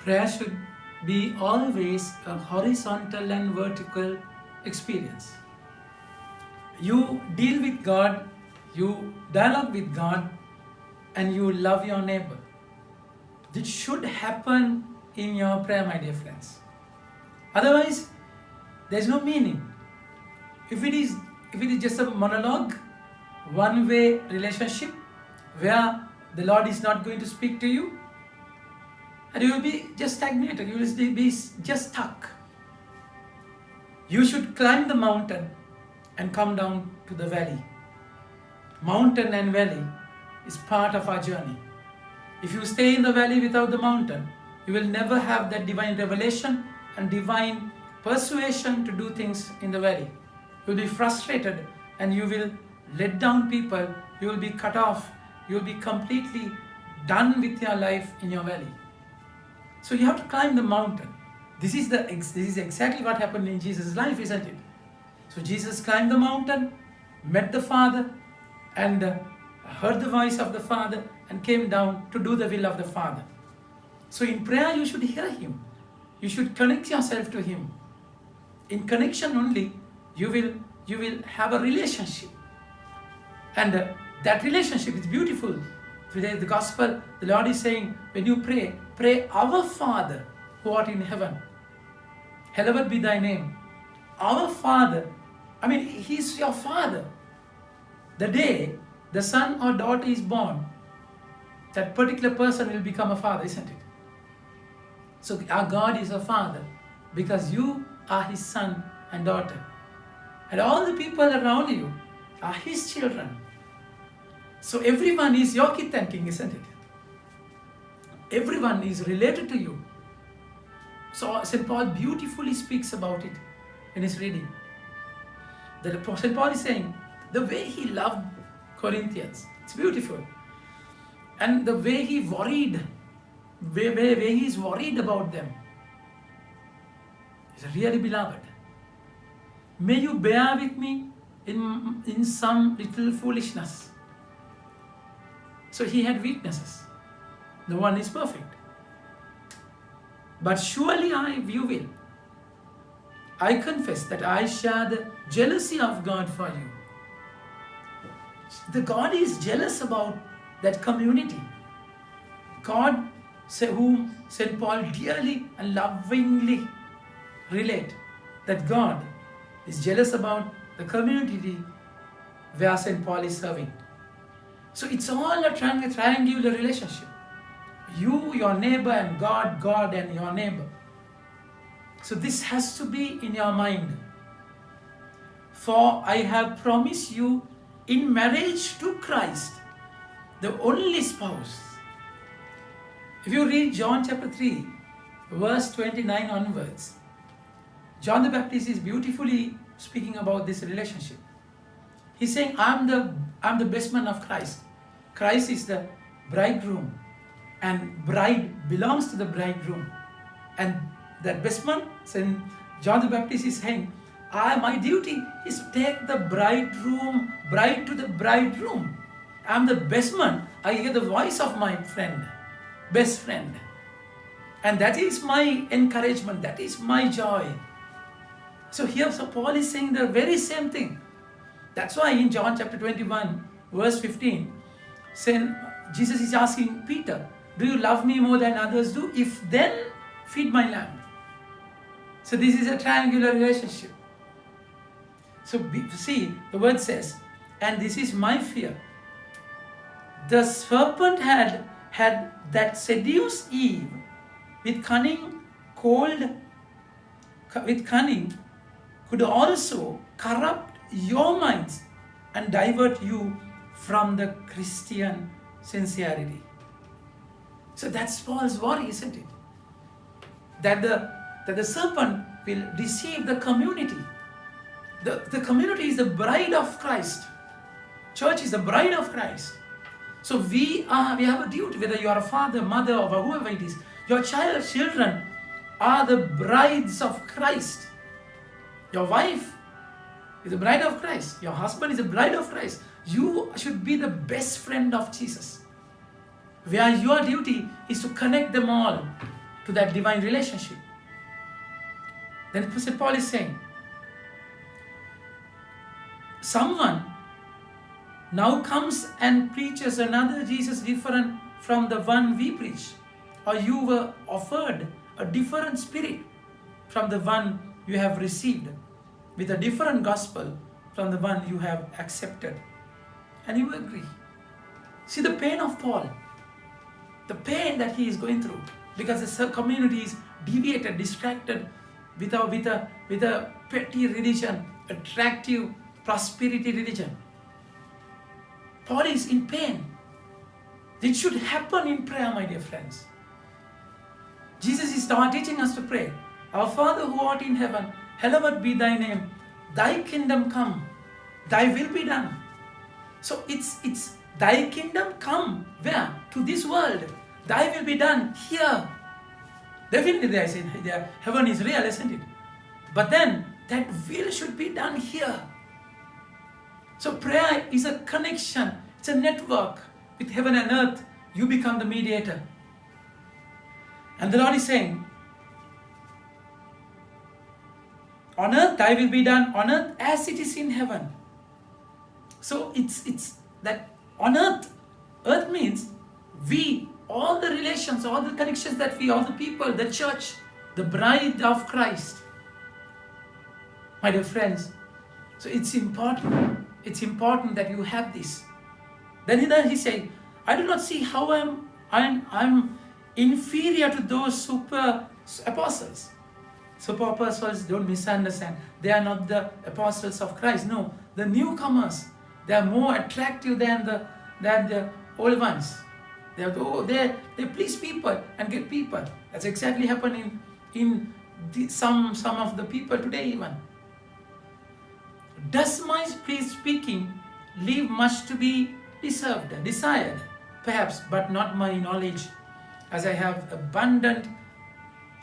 Prayer should be always a horizontal and vertical experience. You deal with God, you dialogue with God, and you love your neighbor. This should happen in your prayer, my dear friends. Otherwise, there's no meaning. If it is just a monologue, one-way relationship where the Lord is not going to speak to you, and you will be just stagnated, you will be just stuck. You should climb the mountain and come down to the valley. Mountain and valley is part of our journey. If you stay in the valley without the mountain, you will never have that divine revelation and divine persuasion to do things in the valley. You will be frustrated and you will let down people. You will be cut off. You will be completely done with your life in your valley. So you have to climb the mountain. This is exactly what happened in Jesus' life, isn't it? So Jesus climbed the mountain, met the Father, and heard the voice of the Father and came down to do the will of the Father. So in prayer you should hear Him. You should connect yourself to Him. In connection only you will have a relationship. And that relationship is beautiful. Today the gospel, the Lord is saying, when you pray, pray our Father who art in heaven. Hallowed be thy name. Our Father, He's your Father. The day the son or daughter is born, that particular person will become a father, isn't it? So our God is a Father because you are His son and daughter. And all the people around you are His children. So everyone is your kith and king, isn't it? Everyone is related to you. So St. Paul beautifully speaks about it in his reading. St. Paul is saying, the way he loved Corinthians, it's beautiful. And the way he worried, way he's worried about them, is really beloved. May you bear with me in some little foolishness. So he had weaknesses. No one is perfect. But surely you will. I confess that I share the jealousy of God for you. The God is jealous about that community. God, whom St. Paul dearly and lovingly relate, that God is jealous about the community where St. Paul is serving. So it's all a triangular relationship. You, your neighbor, and God, God and your neighbor. So this has to be in your mind. For I have promised you in marriage to Christ, the only spouse. If you read John chapter 3, verse 29 onwards, John the Baptist is beautifully speaking about this relationship. He's saying, I'm the best man of Christ. Christ is the bridegroom, and bride belongs to the bridegroom. And that best man, St. John the Baptist is saying, my duty is to take the bride to the bridegroom. I'm the best man. I hear the voice of my friend, best friend. And that is my encouragement. That is my joy. So here Paul is saying the very same thing. That's why in John chapter 21, verse 15, Jesus is asking Peter, do you love me more than others do? If then, feed my lamb. So this is a triangular relationship. So see, the word says, and this is my fear. The serpent had that seduced Eve with cunning, could also corrupt your minds and divert you from the Christian sincerity. So that's Paul's worry, isn't it? That the serpent will deceive the community. The community is the bride of Christ. Church is the bride of Christ. So we have a duty, whether you are a father, mother, or whoever it is. Your children are the brides of Christ. Your wife is the bride of Christ. Your husband is the bride of Christ. You should be the best friend of Jesus. Where your duty is to connect them all to that divine relationship. Then Apostle Paul is saying, someone now comes and preaches another Jesus different from the one we preach, or you were offered a different spirit from the one you have received, with a different gospel from the one you have accepted, and you agree. See the pain of Paul, the pain that he is going through, because the community is deviated, distracted with a petty religion, attractive prosperity religion. Paul is in pain. It should happen in prayer, my dear friends. Jesus is teaching us to pray. Our Father who art in heaven, hallowed be thy name. Thy kingdom come. Thy will be done. So it's thy kingdom come. Where? To this world. Thy will be done here. Definitely I say heaven is real, isn't it? But then that will should be done here. So prayer is a connection. It's a network with heaven and earth. You become the mediator. And the Lord is saying, on earth thy will be done, on earth as it is in heaven. So it's that on earth. Earth means we, all the relations, all the connections that we, all the people, the church, the bride of Christ. My dear friends, so it's important. It's important that you have this. Then he said, I do not see how I'm inferior to those super apostles. Super apostles, don't misunderstand. They are not the apostles of Christ. No, the newcomers. They are more attractive than the old ones. They please people and get people. That's exactly happening in some of the people today even. Does my speaking leave much to be desired? Perhaps, but not my knowledge, as I have abundant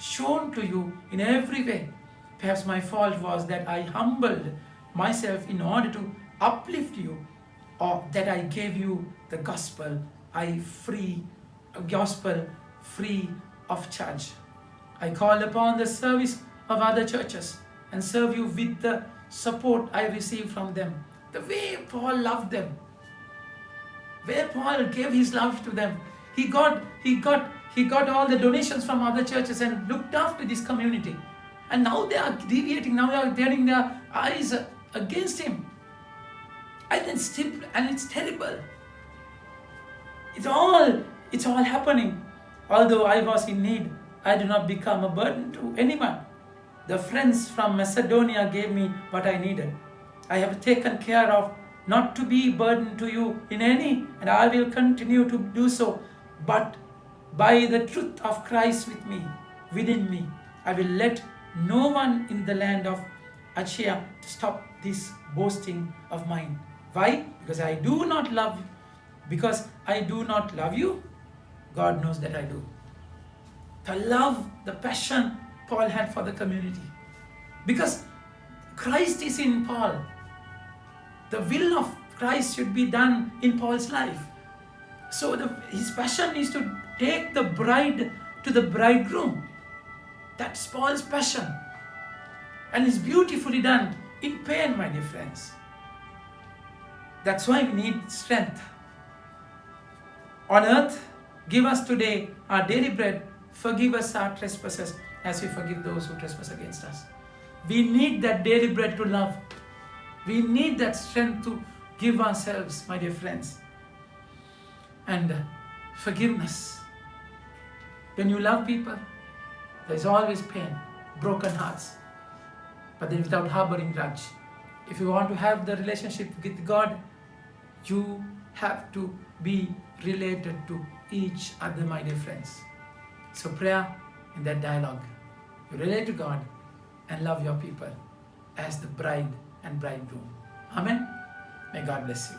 shown to you in every way. Perhaps my fault was that I humbled myself in order to uplift you, or that I gave you the gospel free of charge. I called upon the service of other churches and serve you with the support I received from them. The way Paul loved them, where Paul gave his love to them, he got all the donations from other churches and looked after this community. And now they are deviating, now they are turning their eyes against him. And it's terrible. It's all happening. Although I was in need, I do not become a burden to anyone. The friends from Macedonia gave me what I needed. I have taken care of not to be burden to you in any, and I will continue to do so. But by the truth of Christ within me, I will let no one in the land of Achaia stop this boasting of mine. Why? Because I do not love you. God knows that I do. The love, the passion Paul had for the community. Because Christ is in Paul. The will of Christ should be done in Paul's life. So his passion is to take the bride to the bridegroom. That's Paul's passion. And it's beautifully done in pain, my dear friends. That's why we need strength. On earth, give us today our daily bread. Forgive us our trespasses as we forgive those who trespass against us. We need that daily bread to love. We need that strength to give ourselves, my dear friends. And forgiveness. When you love people, there's always pain, broken hearts. But then without harboring grudge. If you want to have the relationship with God, you have to be related to each other, my dear friends. So prayer in that dialogue. You relate to God and love your people as the bride and bridegroom. Amen. May God bless you.